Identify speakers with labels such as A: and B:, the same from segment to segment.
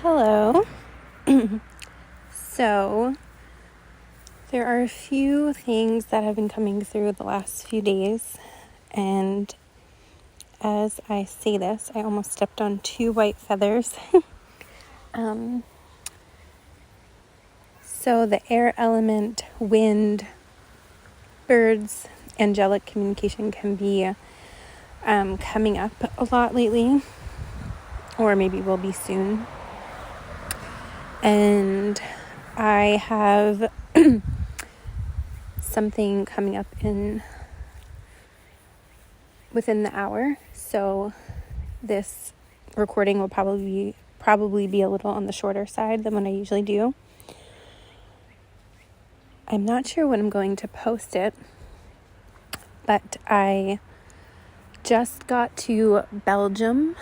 A: Hello. So, there are a few things that have been coming through the last few days, and as I say this, I almost stepped on two white feathers. So the air element, wind, birds, angelic communication can be coming up a lot lately, or maybe will be soon. And I have something coming up within the hour, so this recording will probably be a little on the shorter side than what I usually do. I'm not sure when I'm going to post it, but I just got to Belgium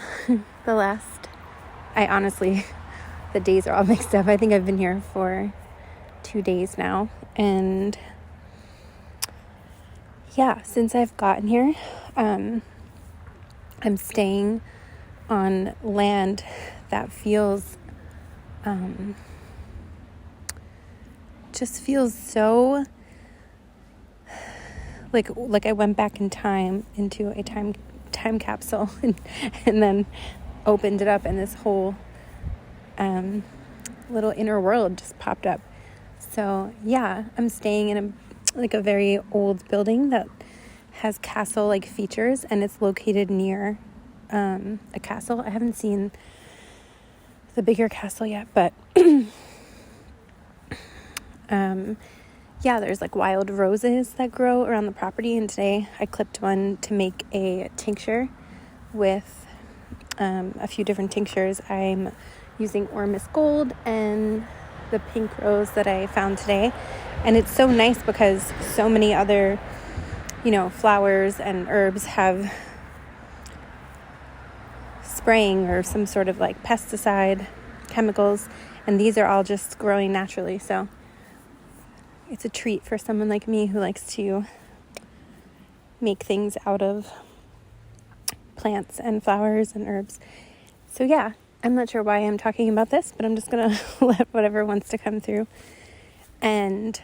A: the days are all mixed up. I think I've been here for 2 days now, and yeah, since I've gotten here, I'm staying on land that feels just feels so like I went back in time into a time capsule and then opened it up, and this whole little inner world just popped up. So yeah, I'm staying in a very old building that has castle-like features, and it's located near a castle. I haven't seen the bigger castle yet, but yeah, there's wild roses that grow around the property, and today I clipped one to make a tincture with a few different tinctures. I'm using ORMUS Gold and the pink rose that I found today, and it's so nice because so many other flowers and herbs have spraying or some sort of pesticide chemicals, and these are all just growing naturally. So it's a treat for someone like me who likes to make things out of plants and flowers and herbs. So yeah, I'm not sure why I'm talking about this, but I'm just gonna let whatever wants to come through. And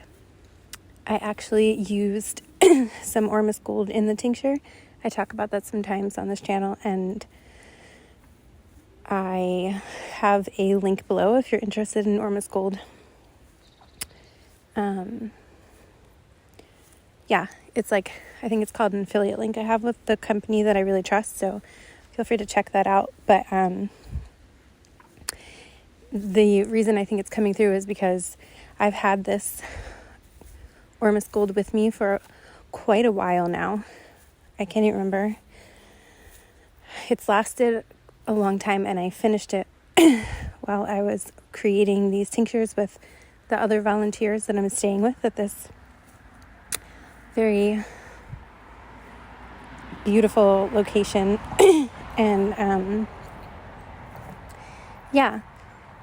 A: I actually used some ORMUS Gold in the tincture. I talk about that sometimes on this channel, and I have a link below if you're interested in ORMUS Gold. Yeah, it's I think it's called an affiliate link I have with the company that I really trust, so feel free to check that out. But the reason I think it's coming through is because I've had this ORMUS Gold with me for quite a while now. I can't even remember. It's lasted a long time, and I finished it while I was creating these tinctures with the other volunteers that I'm staying with at this very beautiful location. And yeah,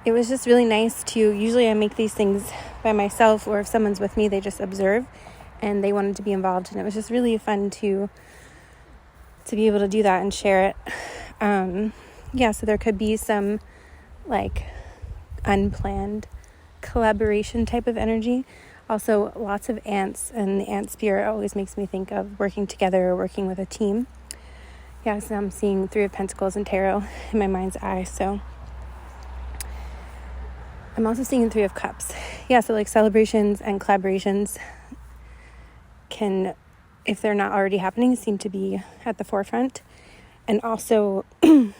A: it was just really nice to, usually I make these things by myself, or if someone's with me, they just observe, and they wanted to be involved, and it was just really fun to be able to do that and share it. Yeah, so there could be some unplanned collaboration type of energy. Also, lots of ants, and the ant spirit always makes me think of working together or working with a team. Yeah, so I'm seeing 3 of Pentacles and Tarot in my mind's eye, so I'm also seeing 3 of Cups. Yeah, so celebrations and collaborations can, if they're not already happening, seem to be at the forefront. And also, I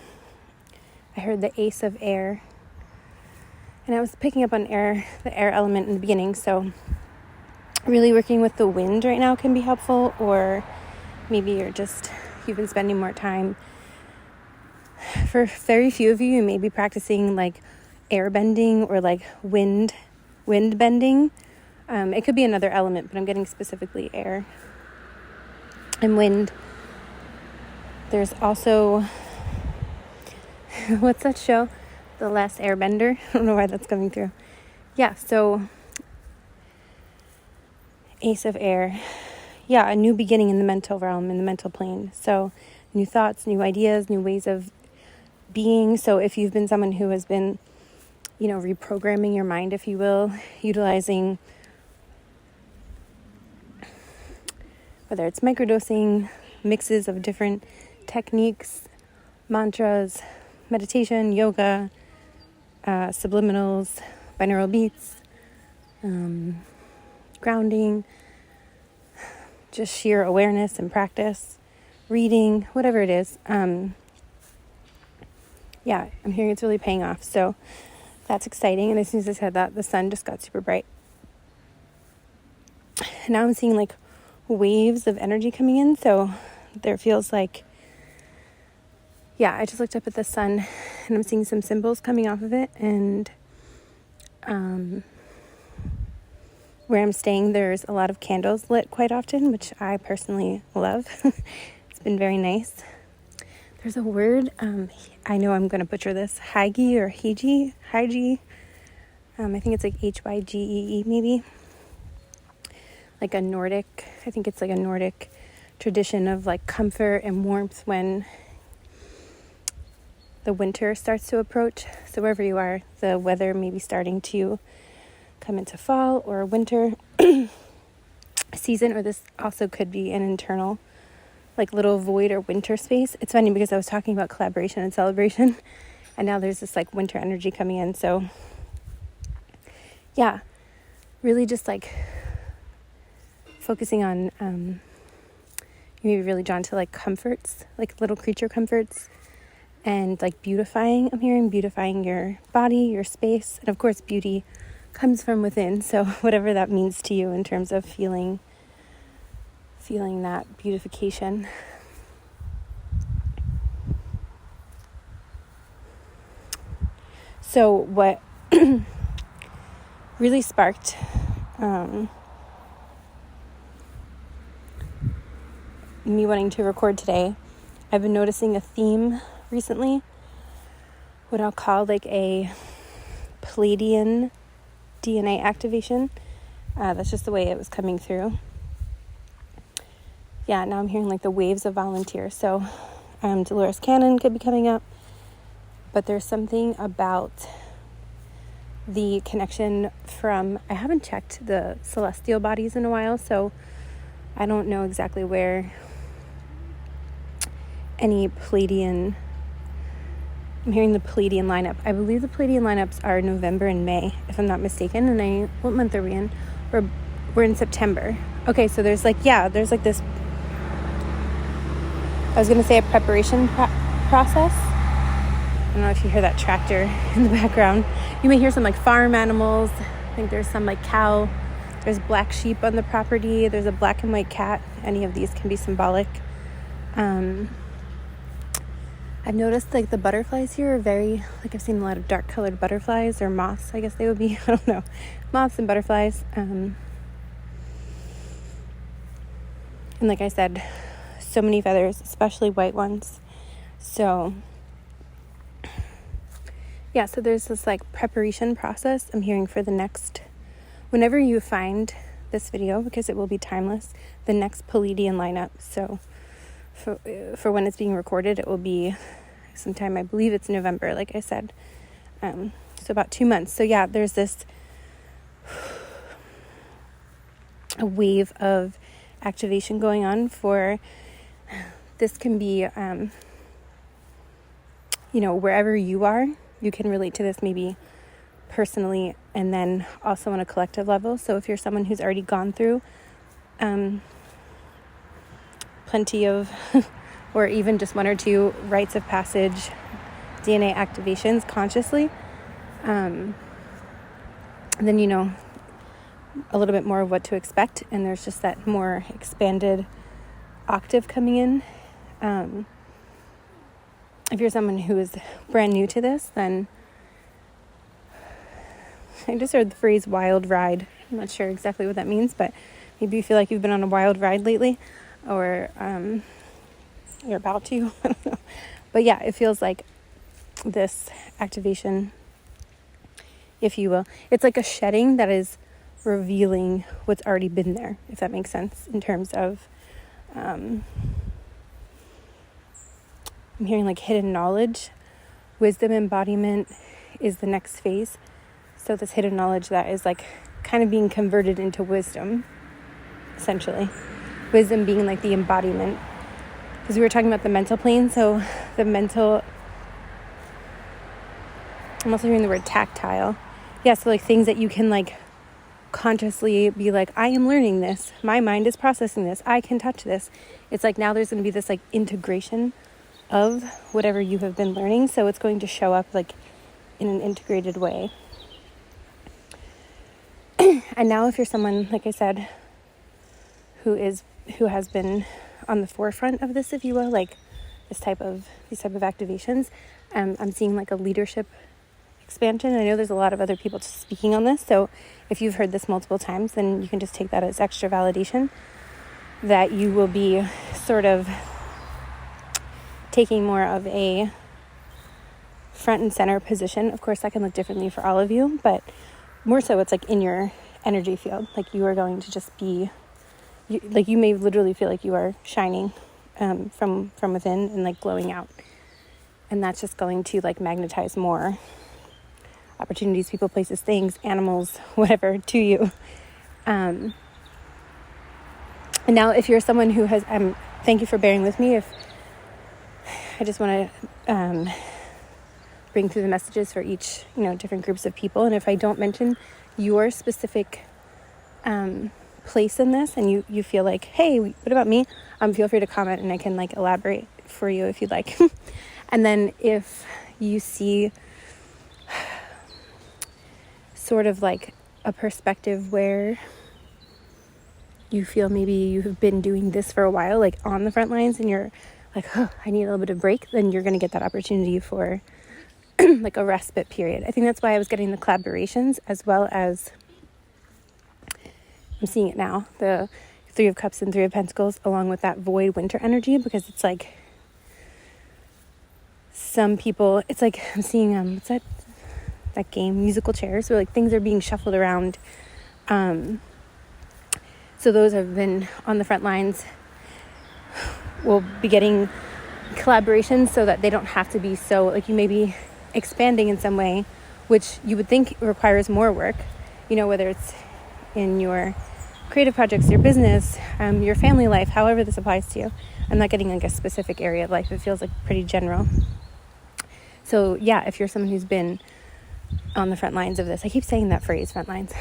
A: heard the Ace of Air, and I was picking up on the air element in the beginning, so really working with the wind right now can be helpful, or maybe you've been spending more time. For very few of you, you may be practicing air bending or wind bending. It could be another element, but I'm getting specifically air and wind. There's also, what's that show? The Last Airbender. I don't know why that's coming through. Yeah, so Ace of Air. Yeah, a new beginning in the mental realm, in the mental plane. So new thoughts, new ideas, new ways of being. So if you've been someone who has been reprogramming your mind, if you will, utilizing whether it's microdosing, mixes of different techniques, mantras, meditation, yoga, subliminals, binaural beats, grounding, just sheer awareness and practice, reading, whatever it is. I'm hearing it's really paying off. So that's exciting. And as soon as I said that, the sun just got super bright. Now I'm seeing like waves of energy coming in. So there feels like, I just looked up at the sun and I'm seeing some symbols coming off of it. And where I'm staying, there's a lot of candles lit quite often, which I personally love. It's been very nice. There's a word, I know I'm going to butcher this, Hygie or Hygie. I think it's like Hygee maybe. Like a Nordic, I think it's like a Nordic tradition of like comfort and warmth when the winter starts to approach. So wherever you are, the weather may be starting to come into fall or winter season, or this also could be an internal like little void or winter space. It's funny because I was talking about collaboration and celebration, and now there's this like winter energy coming in. So really just like focusing on you may be really drawn to like comforts, like little creature comforts, and like beautifying. I'm hearing beautifying your body, your space, and of course beauty comes from within. So whatever that means to you in terms of feeling that beautification. So what really sparked me wanting to record today, I've been noticing a theme recently, what I'll call like a Palladian DNA activation. That's just the way it was coming through. Now I'm hearing like the waves of volunteer. So Dolores Cannon could be coming up, but there's something about the connection from, I haven't checked the celestial bodies in a while, so I don't know exactly where any Palladian, I'm hearing the Palladian lineup. I believe the Palladian lineups are November and May, if I'm not mistaken. And what month are we in? We're in September. Okay, so there's like, there's like this, I was going to say a preparation process. I don't know if you hear that tractor in the background. You may hear some like farm animals. I think there's some like cow. There's black sheep on the property. There's a black and white cat. Any of these can be symbolic. I've noticed like the butterflies here are very, like I've seen a lot of dark colored butterflies or moths, I guess they would be. I don't know. Moths and butterflies. And like I said, so many feathers, especially white ones. So so there's this like preparation process I'm hearing for the next, whenever you find this video, because it will be timeless, the next Palladian lineup. So for when it's being recorded, it will be sometime, I believe it's November, like I said. So about 2 months. So there's this a wave of activation going on for, this can be, wherever you are, you can relate to this maybe personally and then also on a collective level. So if you're someone who's already gone through plenty of, or even just 1 or 2 rites of passage, DNA activations consciously, then you know a little bit more of what to expect, and there's just that more expanded octave coming in. If you're someone who is brand new to this, then I just heard the phrase wild ride. I'm not sure exactly what that means, but maybe you feel like you've been on a wild ride lately, or you're about to. I don't know. But it feels like this activation, if you will, it's like a shedding that is revealing what's already been there, if that makes sense, in terms of I'm hearing like hidden knowledge. Wisdom embodiment is the next phase. So this hidden knowledge that is like kind of being converted into wisdom, essentially. Wisdom being like the embodiment. Because we were talking about the mental plane, so the mental, I'm also hearing the word tactile. Yeah, so like things that you can like consciously be like, I am learning this. My mind is processing this. I can touch this. It's like now there's going to be this like integration of whatever you have been learning. So it's going to show up like in an integrated way. And now if you're someone, like I said, who has been on the forefront of this, if you will, like these type of activations, I'm seeing like a leadership expansion. I know there's a lot of other people speaking on this, so if you've heard this multiple times, then you can just take that as extra validation that you will be sort of taking more of a front and center position. Of course, that can look differently for all of you, but more so it's like in your energy field, like you are going to just be, you may literally feel like you are shining from within and like glowing out, and that's just going to like magnetize more opportunities, people, places, things, animals, whatever, to you. And now if you're someone who has, thank you for bearing with me. If I just want to bring through the messages for each, different groups of people. And if I don't mention your specific place in this and you feel like, hey, what about me? Feel free to comment and I can like elaborate for you if you'd like. And then if you see sort of like a perspective where you feel maybe you have been doing this for a while, like on the front lines, and you're like, oh, I need a little bit of break, then you're going to get that opportunity for like a respite period. I think that's why I was getting the collaborations, as well as I'm seeing it now, the Three of Cups and Three of Pentacles, along with that void winter energy, because it's like some people, it's like I'm seeing, what's that game, musical chairs, where like things are being shuffled around. So those have been on the front lines will be getting collaborations so that they don't have to be so, like you may be expanding in some way, which you would think requires more work, whether it's in your creative projects, your business, your family life, however this applies to you. I'm not getting like a specific area of life. It feels like pretty general. So yeah, if you're someone who's been on the front lines of this, I keep saying that phrase, front lines,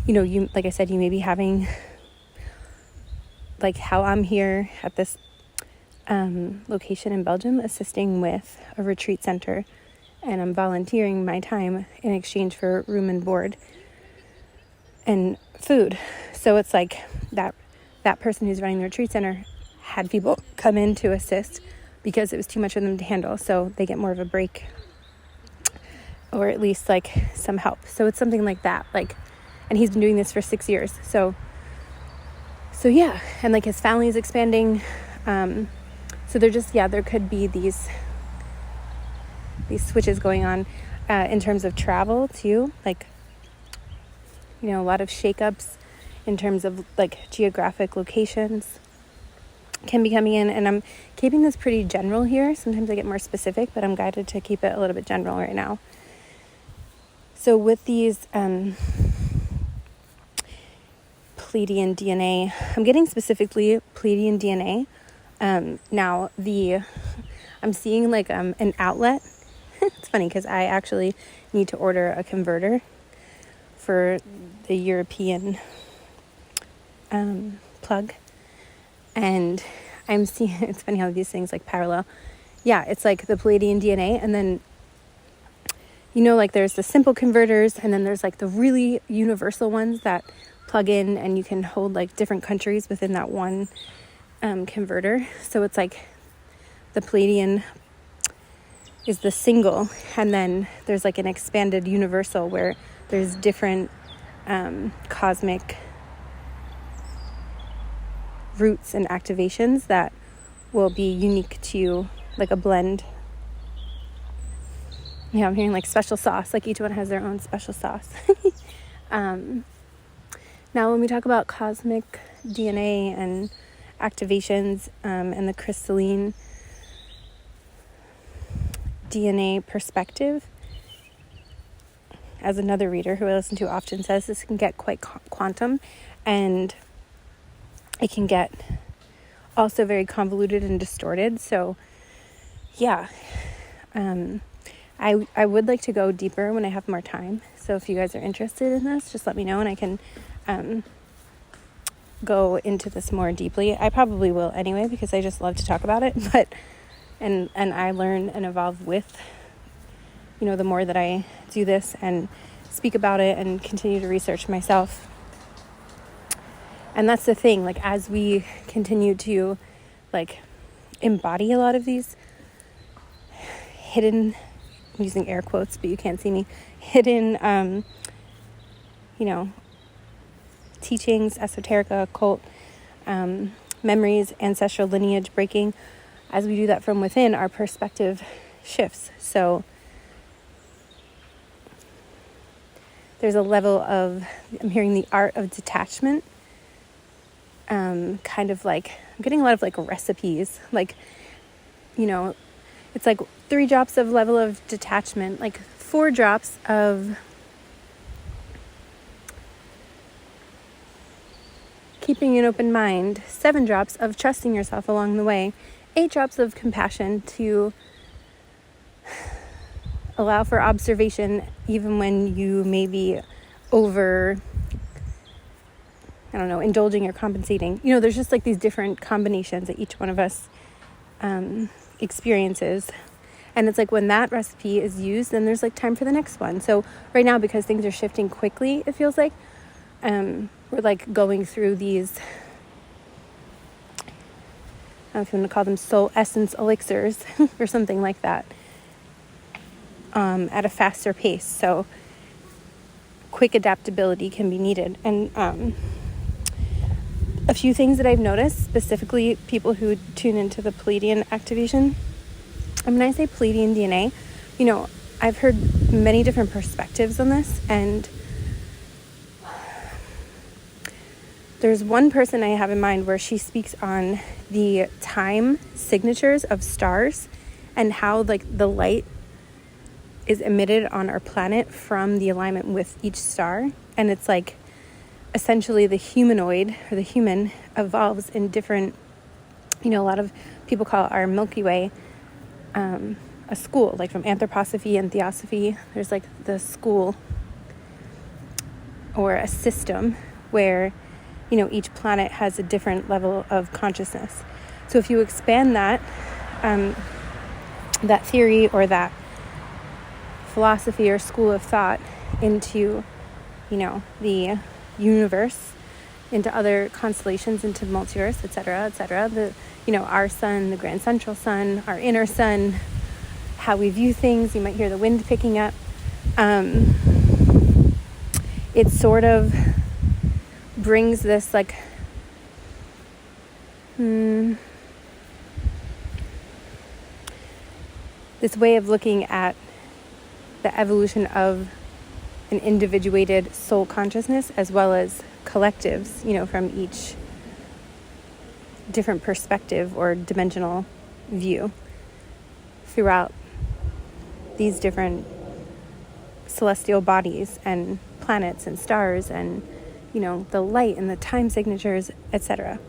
A: you, like I said, you may be having like how I'm here at this location in Belgium, assisting with a retreat center, and I'm volunteering my time in exchange for room and board and food. So it's like that person who's running the retreat center had people come in to assist because it was too much for them to handle, so they get more of a break, or at least like some help. So it's something like that, like, and he's been doing this for 6 years. So yeah, and like his family is expanding. So they're just, there could be these switches going on in terms of travel too. Like, a lot of shakeups in terms of like geographic locations can be coming in. And I'm keeping this pretty general here. Sometimes I get more specific, but I'm guided to keep it a little bit general right now. So with these Pleiadian DNA, I'm getting specifically Pleiadian DNA. Now I'm seeing like an outlet. It's funny because I actually need to order a converter for the European plug, and I'm seeing, it's funny how these things like parallel. Yeah, it's like the Pleiadian DNA, and then like there's the simple converters, and then there's like the really universal ones that plug in and you can hold like different countries within that one converter. So it's like the Pleiadian is the single, and then there's like an expanded universal where there's different cosmic roots and activations that will be unique to like a blend. Yeah, I'm hearing like special sauce, like each one has their own special sauce. Now when we talk about cosmic DNA and activations and the crystalline DNA perspective, as another reader who I listen to often says, this can get quite quantum, and it can get also very convoluted and distorted. So yeah, I would like to go deeper when I have more time. So if you guys are interested in this, just let me know and I can go into this more deeply. I probably will anyway, because I just love to talk about it. But and I learn and evolve with, the more that I do this and speak about it and continue to research myself. And that's the thing, like, as we continue to embody a lot of these hidden, I'm using air quotes, but you can't see me, hidden, teachings, esoterica, occult, memories, ancestral lineage breaking, as we do that from within, our perspective shifts. So there's a level of, I'm hearing the art of detachment, kind of I'm getting a lot of recipes, it's 3 drops of level of detachment, 4 drops of keeping an open mind, 7 drops of trusting yourself along the way, 8 drops of compassion to allow for observation even when you may be indulging or compensating. There's just these different combinations that each one of us experiences. And it's when that recipe is used, then there's time for the next one. So right now, because things are shifting quickly, it feels like we're going through these, I don't know if you want to call them soul essence elixirs or something like that, at a faster pace. So quick adaptability can be needed. And a few things that I've noticed, specifically people who tune into the Pleiadian activation. And when I say Pleiadian DNA, I've heard many different perspectives on this, and there's one person I have in mind where she speaks on the time signatures of stars and how the light is emitted on our planet from the alignment with each star. And it's essentially the humanoid or the human evolves in different, a lot of people call our Milky Way a school, from anthroposophy and theosophy. There's the school or a system where each planet has a different level of consciousness. So if you expand that theory or that philosophy or school of thought into the universe, into other constellations, into the multiverse, etc., our sun, the grand central sun, our inner sun, how we view things. You might hear the wind picking up. It sort of brings this this way of looking at the evolution of an individuated soul consciousness as well as collectives, from each different perspective or dimensional view throughout these different celestial bodies and planets and stars and, the light and the time signatures, etc.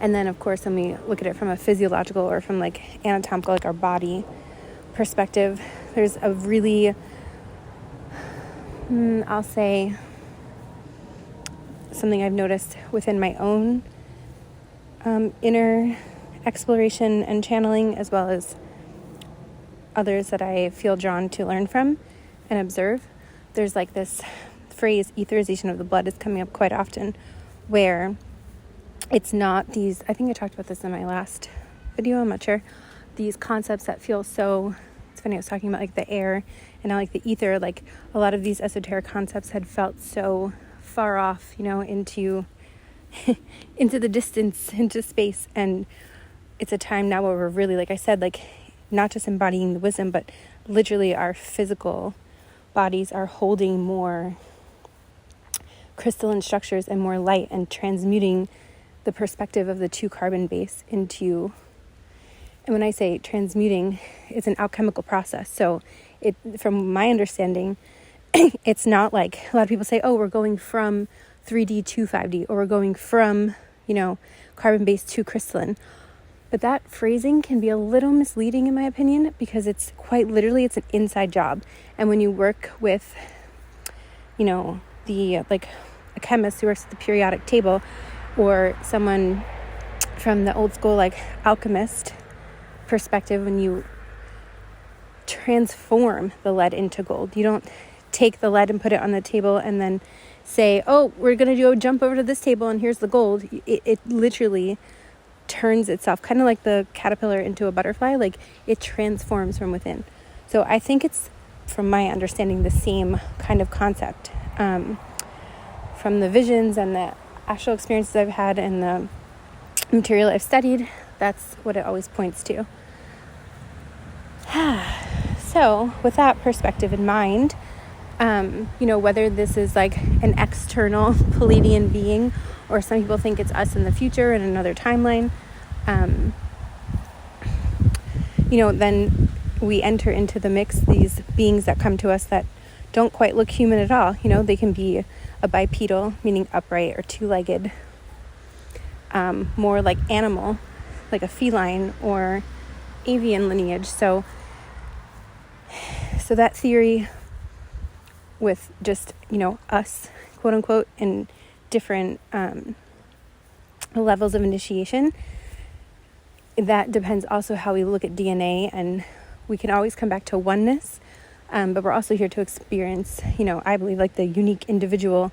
A: And then, of course, when we look at it from a physiological or from anatomical, our body perspective, there's a really, I'll say, something I've noticed within my own inner exploration and channeling, as well as others that I feel drawn to learn from and observe. There's this phrase, etherization of the blood, is coming up quite often, where it's not these, I think I talked about this in my last video, I'm not sure, these concepts that feel so, it's funny, I was talking about the air and now the ether, a lot of these esoteric concepts had felt so far off, into into the distance, into space. And it's a time now where we're really, like I said, not just embodying the wisdom, but literally our physical bodies are holding more crystalline structures and more light and transmuting the perspective of the 2 carbon base into, and when I say transmuting, it's an alchemical process. So it, from my understanding, it's not like a lot of people say, oh, we're going from 3D to 5D, or we're going from, carbon-based to crystalline. But that phrasing can be a little misleading in my opinion, because it's quite literally, it's an inside job. And when you work with, a chemist who works at the periodic table, or someone from the old school, alchemist perspective, when you transform the lead into gold, you don't take the lead and put it on the table and then say, oh, we're going to jump over to this table and here's the gold. It literally turns itself, kind of like the caterpillar into a butterfly, it transforms from within. So I think it's, from my understanding, the same kind of concept. From the visions and the actual experiences I've had and the material I've studied, that's what it always points to. So with that perspective in mind, whether this is an external Palladian being, or some people think it's us in the future in another timeline, then we enter into the mix these beings that come to us that don't quite look human at all. They can be a bipedal, meaning upright, or two-legged, more like animal, like a feline or avian lineage. So that theory with just, us, quote unquote, in different levels of initiation, that depends also how we look at DNA, and we can always come back to oneness, but we're also here to experience, I believe, the unique individual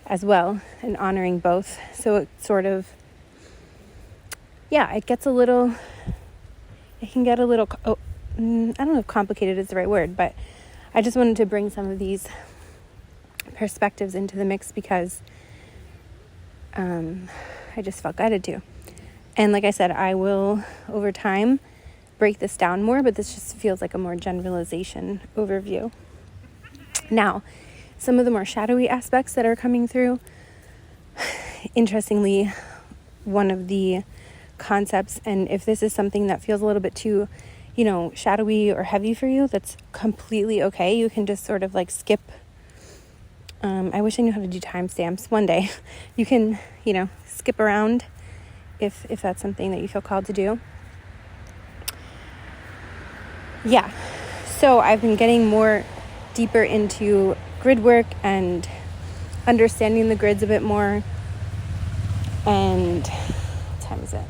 A: as well, and honoring both. So it sort of, it can get a little, I don't know if complicated is the right word, but I just wanted to bring some of these perspectives into the mix because I just felt guided to. And like I said, I will, over time, break this down more, but this just feels like a more generalization overview. Now, some of the more shadowy aspects that are coming through, interestingly, one of the concepts, and if this is something that feels a little bit too, shadowy or heavy for you, that's completely okay. You can just sort of skip. I wish I knew how to do timestamps one day. You can, skip around if that's something that you feel called to do. Yeah. So I've been getting more deeper into grid work and understanding the grids a bit more. And what time is it?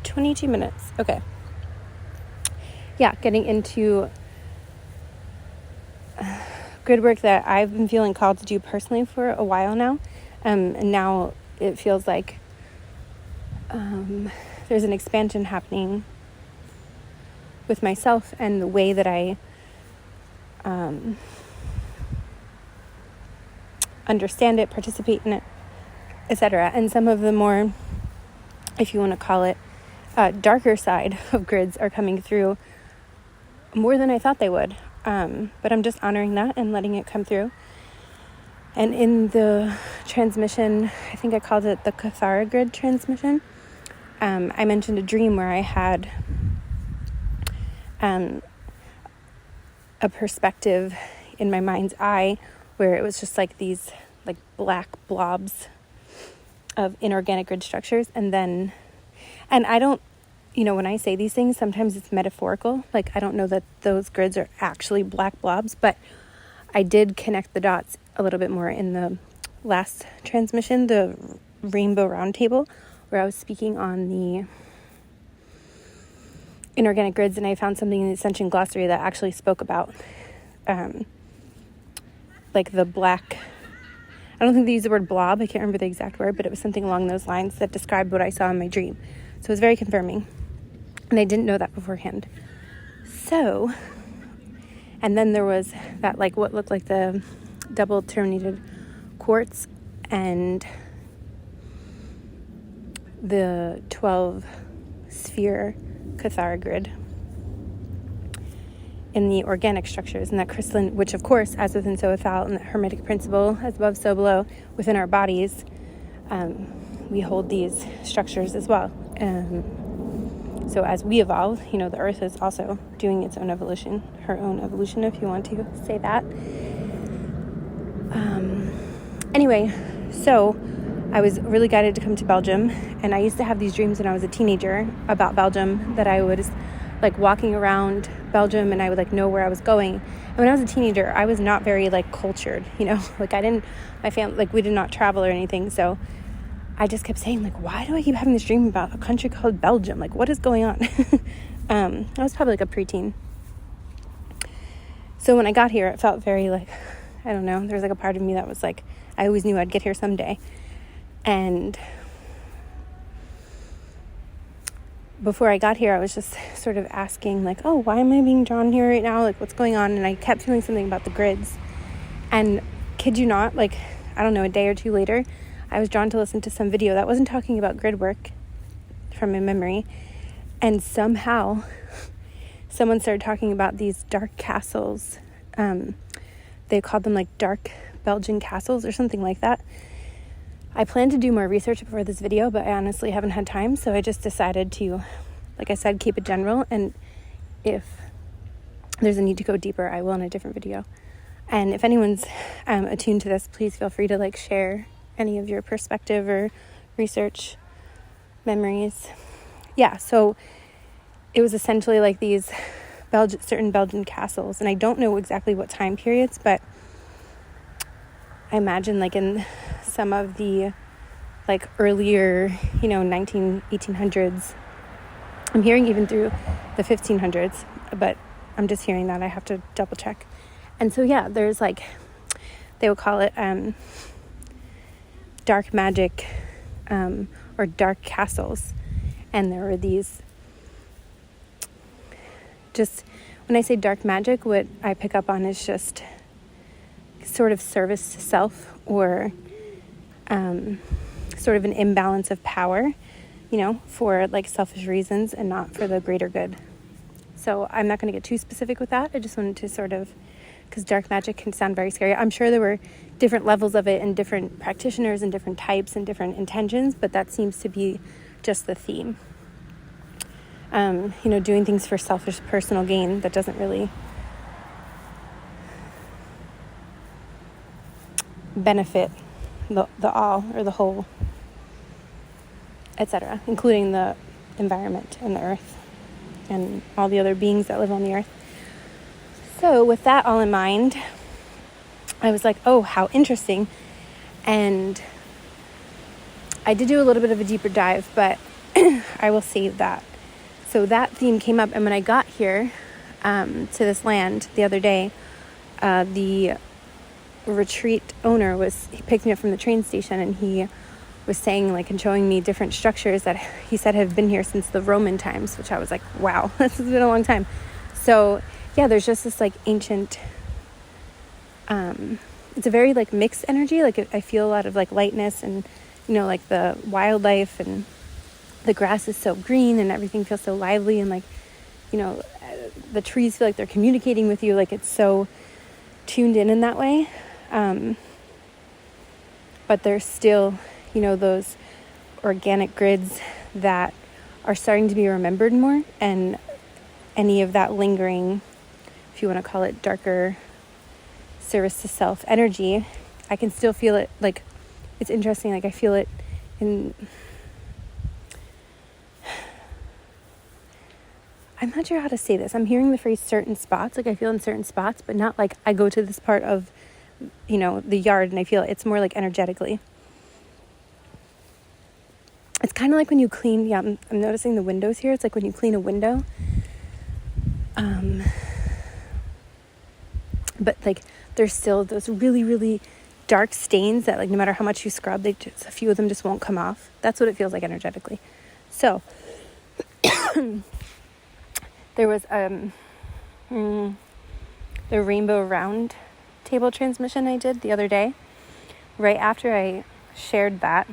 A: 22 minutes. Okay. Yeah, getting into grid work that I've been feeling called to do personally for a while now. And now it feels like there's an expansion happening with myself and the way that I understand it, participate in it, etc. And some of the more, if you want to call it, darker side of grids are coming through more than I thought they would. But I'm just honoring that and letting it come through. And in the transmission, I think I called it the Cathara grid transmission. I mentioned a dream where I had a perspective in my mind's eye where it was just these black blobs of inorganic grid structures. And I don't, when I say these things, sometimes it's metaphorical. I don't know that those grids are actually black blobs, but I did connect the dots a little bit more in the last transmission, the Rainbow Roundtable, where I was speaking on the inorganic grids, and I found something in the Ascension Glossary that actually spoke about the black, I don't think they used the word blob, I can't remember the exact word, but it was something along those lines that described what I saw in my dream. So it was very confirming, and I didn't know that beforehand. So, and then there was that what looked like the double terminated quartz and the 12 sphere Cathara grid in the organic structures, and that crystalline, which of course, as within so without, and the Hermetic principle, as above so below, within our bodies, so So as we evolve, the earth is also doing its own evolution, her own evolution, if you want to say that. Anyway, so I was really guided to come to Belgium, and I used to have these dreams when I was a teenager about Belgium, that I was like walking around Belgium and I would like know where I was going. And when I was a teenager, I was not very like cultured, like my family, like we did not travel or anything. So I just kept saying like, why do I keep having this dream about a country called Belgium? Like, what is going on? I was probably like a preteen. So when I got here, it felt very like, I don't know, there's like a part of me that was like, I always knew I'd get here someday. And before I got here, I was just sort of asking like, oh, why am I being drawn here right now? Like, what's going on? And I kept feeling something about the grids. And kid you not, like, I don't know, a day or two later, I was drawn to listen to some video that wasn't talking about grid work from my memory. And somehow someone started talking about these dark castles. They called them like dark Belgian castles or something like that. I plan to do more research before this video, but I honestly haven't had time. So I just decided to, like I said, keep it general. And if there's a need to go deeper, I will in a different video. And if anyone's attuned to this, please feel free to like share any of your perspective or research memories. Yeah, so it was essentially like these certain Belgian castles. And I don't know exactly what time periods, but I imagine like in some of the like earlier, 1800s. I'm hearing even through the 1500s, but I'm just hearing that. I have to double check. And so, yeah, there's like, they would call it dark magic or dark castles. And there were these, just when I say dark magic, what I pick up on is just sort of service to self, or sort of an imbalance of power, for like selfish reasons and not for the greater good. So I'm not going to get too specific with that. I just wanted to sort of, because dark magic can sound very scary. I'm sure there were different levels of it and different practitioners and different types and different intentions, but that seems to be just the theme. Doing things for selfish personal gain that doesn't really benefit the all or the whole, etc., including the environment and the earth and all the other beings that live on the earth. So with that all in mind, I was like, oh, how interesting. And I did do a little bit of a deeper dive, but I will save that. So that theme came up, and when I got here to this land the other day, the retreat owner he picked me up from the train station, and he was saying like and showing me different structures that he said have been here since the Roman times, which I was like, wow, this has been a long time. So yeah, there's just this like ancient, it's a very like mixed energy. Like I feel a lot of like lightness and, like the wildlife, and the grass is so green and everything feels so lively, and like, the trees feel like they're communicating with you. Like it's so tuned in that way. But there's still, those organic grids that are starting to be remembered more, and any of that lingering, if you want to call it darker service to self energy, I can still feel it. Like, it's interesting. Like I feel it in, I'm not sure how to say this. I'm hearing the phrase certain spots. Like I feel in certain spots, but not like I go to this part of, the yard and I feel it. It's more like energetically. It's kind of like when you clean, I'm noticing the windows here. It's like when you clean a window. But like there's still those really, really dark stains that like no matter how much you scrub, a few of them just won't come off. That's what it feels like energetically. So there was the Rainbow Round Table transmission I did the other day, right after I shared that,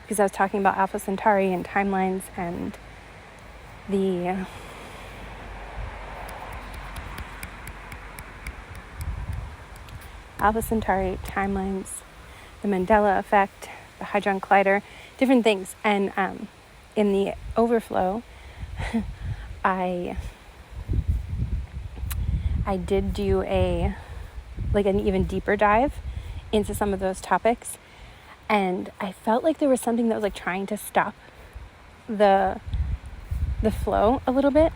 A: because I was talking about Alpha Centauri and timelines and the Alpha Centauri timelines, the Mandela effect, the Hadron Collider, different things. And in the overflow, I did do an even deeper dive into some of those topics, and I felt like there was something that was like trying to stop the flow a little bit.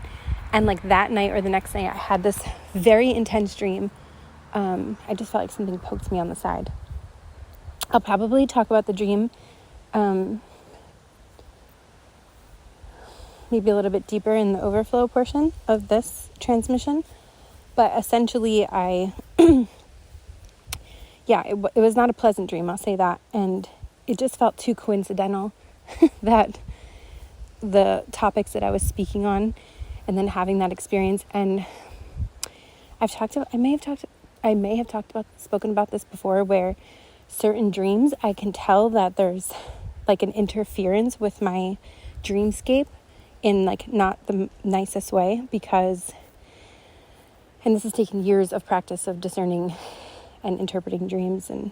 A: And like that night or the next night, I had this very intense dream. I just felt like something poked me on the side. I'll probably talk about the dream maybe a little bit deeper in the overflow portion of this transmission. But essentially, it was not a pleasant dream, I'll say that. And it just felt too coincidental that the topics that I was speaking on and then having that experience. And I may have spoken about this before, where certain dreams, I can tell that there's like an interference with my dreamscape in like not the nicest way, because, and this has taken years of practice of discerning and interpreting dreams and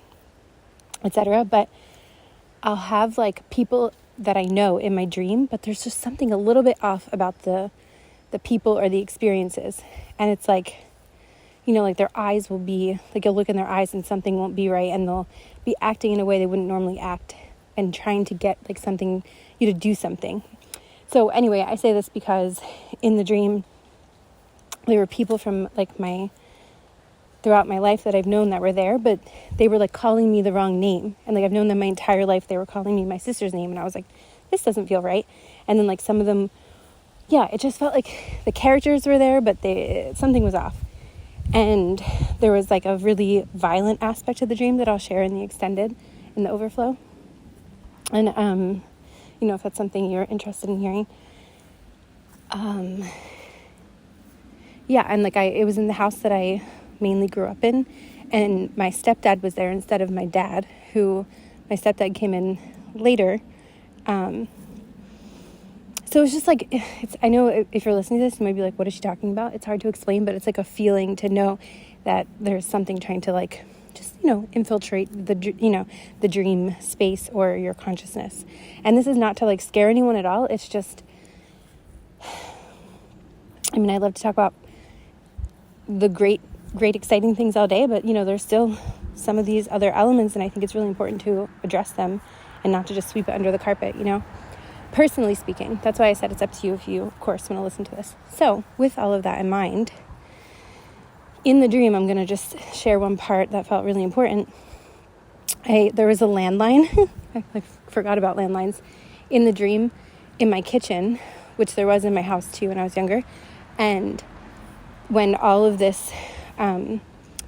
A: etc. But I'll have like people that I know in my dream, but there's just something a little bit off about the people or the experiences. And it's like, like their eyes will be, like you'll look in their eyes and something won't be right, and they'll be acting in a way they wouldn't normally act and trying to get like something, you to do something. So anyway, I say this because in the dream, there were people from like throughout my life that I've known that were there, but they were like calling me the wrong name. And like I've known them my entire life. They were calling me my sister's name. And I was like, this doesn't feel right. And then like some of them, it just felt like the characters were there, but something was off. And there was like a really violent aspect of the dream that I'll share in the overflow. And, if that's something you're interested in hearing. And like it was in the house that I mainly grew up in, and my stepdad was there instead of my dad, my stepdad came in later. So it's just like, I know if you're listening to this, you might be like, what is she talking about? It's hard to explain, but it's like a feeling to know that there's something trying to like, just, infiltrate the dream space or your consciousness. And this is not to like scare anyone at all. It's just, I love to talk about the great exciting things all day, but there's still some of these other elements, and I think it's really important to address them and not to just sweep it under the carpet, personally speaking. That's why I said it's up to you if you, of course, want to listen to this. So with all of that in mind, in the dream, I'm going to just share one part that felt really important. There was a landline. I forgot about landlines in the dream in my kitchen, which there was in my house too when I was younger. And when all of this, the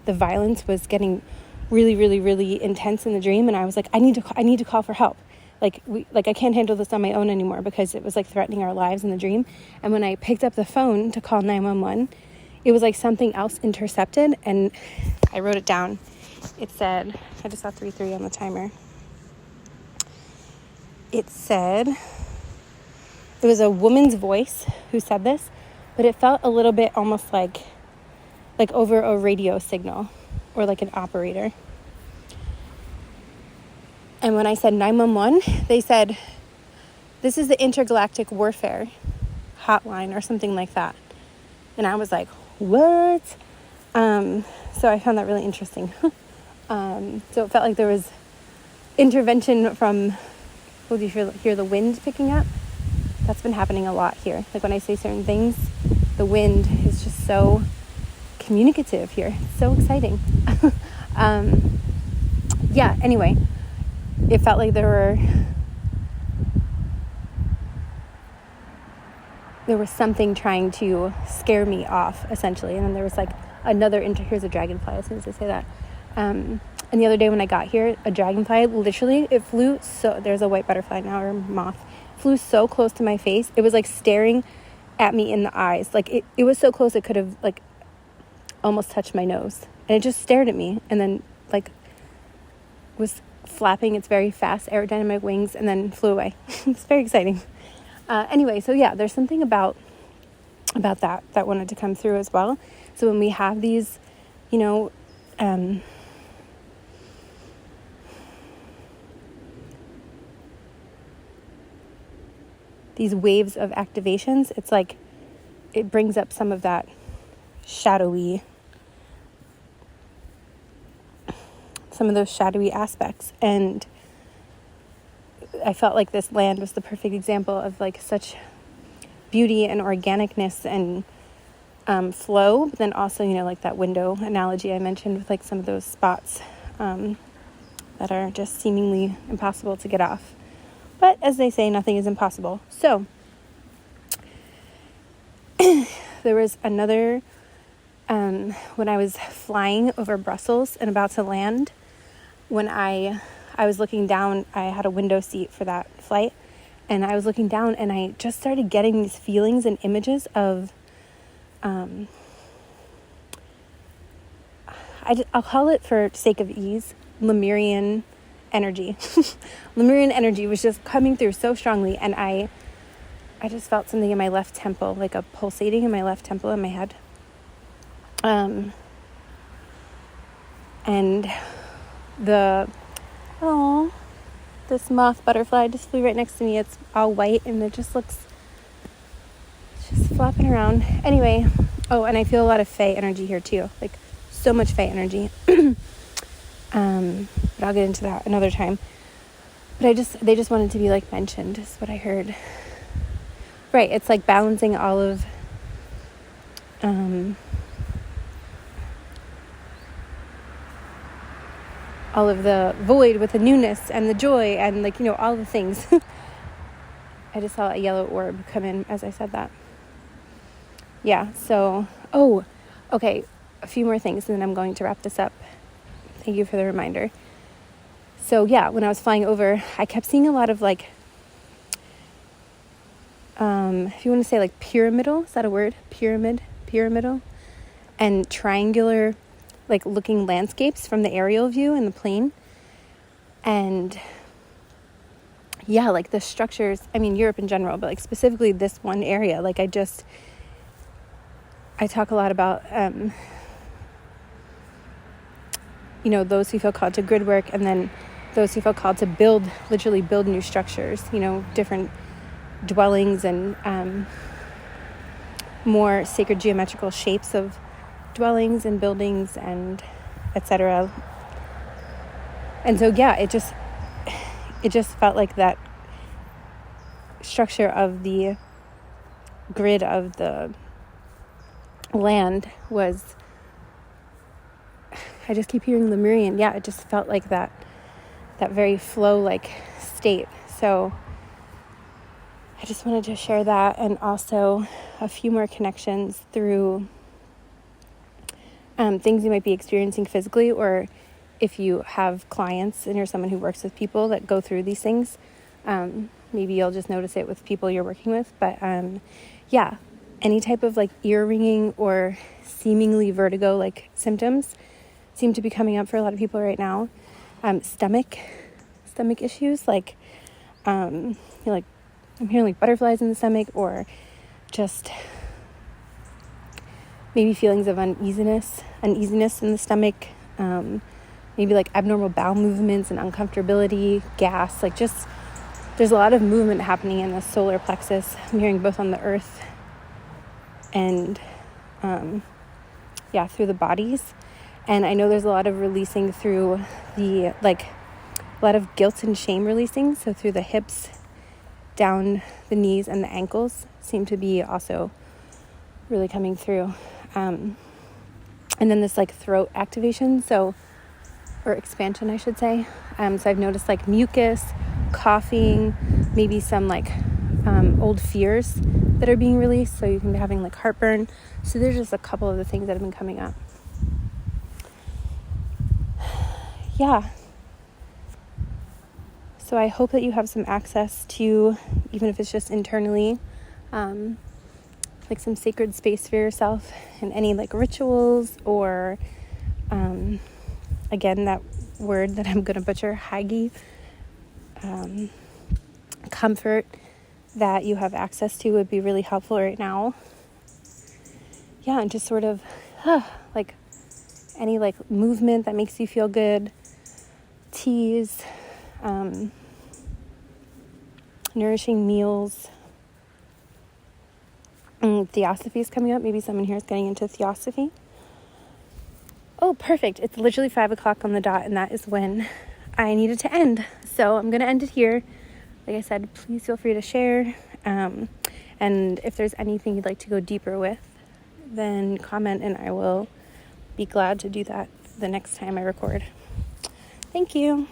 A: violence was getting really, really, really intense in the dream, and I was like, I need to call for help. I can't handle this on my own anymore, because it was like threatening our lives in the dream. And when I picked up the phone to call 911, it was like something else intercepted, and I wrote it down. It said, I just saw 3-3 on the timer. It said, it was a woman's voice who said this, but it felt a little bit almost like over a radio signal or like an operator. And when I said 911, they said, this is the intergalactic warfare hotline or something like that. And I was like, what? So I found that really interesting. So it felt like there was intervention from, do you hear the wind picking up? That's been happening a lot here. Like when I say certain things, the wind is just so communicative here. It's so exciting. Anyway, it felt like there was something trying to scare me off, essentially. And then there was like here's a dragonfly as soon as I say that. And the other day when I got here, a dragonfly, literally, it flew there's a white butterfly now, or moth, flew so close to my face. It was like staring at me in the eyes. Like it was so close it could have like almost touched my nose. And it just stared at me, and then like was flapping its very fast aerodynamic wings and then flew away. It's very exciting. Anyway, so there's something about that wanted to come through as well. So when we have these, these waves of activations, it's like it brings up some of that shadowy, some of those shadowy aspects. And I felt like this land was the perfect example of like such beauty and organicness and flow, but then also, you know, like that window analogy I mentioned with like some of those spots that are just seemingly impossible to get off. But as they say, nothing is impossible. So there was another, when I was flying over Brussels and about to land, when I was looking down, I had a window seat for that flight, and I was looking down and I just started getting these feelings and images of, I'll call it for sake of ease, Lemurian energy. Lemurian energy was just coming through so strongly, and I just felt something in my left temple, like a pulsating in my left temple in my head. And this moth butterfly just flew right next to me. It's all white and it just looks, it's just flopping around. Anyway, and I feel a lot of fae energy here too, like so much fae energy. But I'll get into that another time. But they just wanted to be like mentioned, is what I heard. Right, it's like balancing all of the void with the newness and the joy and like, you know, all the things. I just saw a yellow orb come in as I said that. Yeah, so, okay, a few more things and then I'm going to wrap this up. Thank you for the reminder. So yeah, when I was flying over, I kept seeing a lot of like, if you want to say like pyramidal, is that a word? Pyramidal, and triangular, like looking landscapes from the aerial view in the plane. And yeah, like the structures, I mean, Europe in general, but like specifically this one area, like I talk a lot about, you know, those who feel called to grid work, and then those who feel called to literally build new structures, you know, different dwellings and more sacred geometrical shapes of dwellings and buildings and etc. And so yeah, it just felt like that structure of the grid of the land was, I just keep hearing Lemurian. Yeah, it just felt like that very flow like state. So I just wanted to share that, and also a few more connections through things you might be experiencing physically, or if you have clients and you're someone who works with people that go through these things, maybe you'll just notice it with people you're working with. But yeah, any type of like ear ringing or seemingly vertigo like symptoms seem to be coming up for a lot of people right now. Stomach issues, like like I'm hearing like butterflies in the stomach, or just maybe feelings of uneasiness in the stomach, maybe like abnormal bowel movements and uncomfortability, gas, like just there's a lot of movement happening in the solar plexus. I'm hearing both on the earth and through the bodies. And I know there's a lot of releasing through the, like, a lot of guilt and shame releasing. So through the hips, down the knees, and the ankles seem to be also really coming through. And then this, like, throat activation, or expansion, I should say. So I've noticed, like, mucus, coughing, maybe some, like, old fears that are being released. So you can be having, like, heartburn. So there's just a couple of the things that have been coming up. Yeah. So I hope that you have some access to, even if it's just internally, like some sacred space for yourself, and any like rituals or, again, that word that I'm going to butcher, hagi, comfort that you have access to would be really helpful right now. Yeah, and just sort of, like any like movement that makes you feel good, teas, nourishing meals, Theosophy is coming up. Maybe someone here is getting into Theosophy. Oh, perfect. It's literally 5 o'clock on the dot, and that is when I needed to end. So I'm going to end it here. Like I said, please feel free to share. And if there's anything you'd like to go deeper with, then comment, and I will be glad to do that the next time I record. Thank you.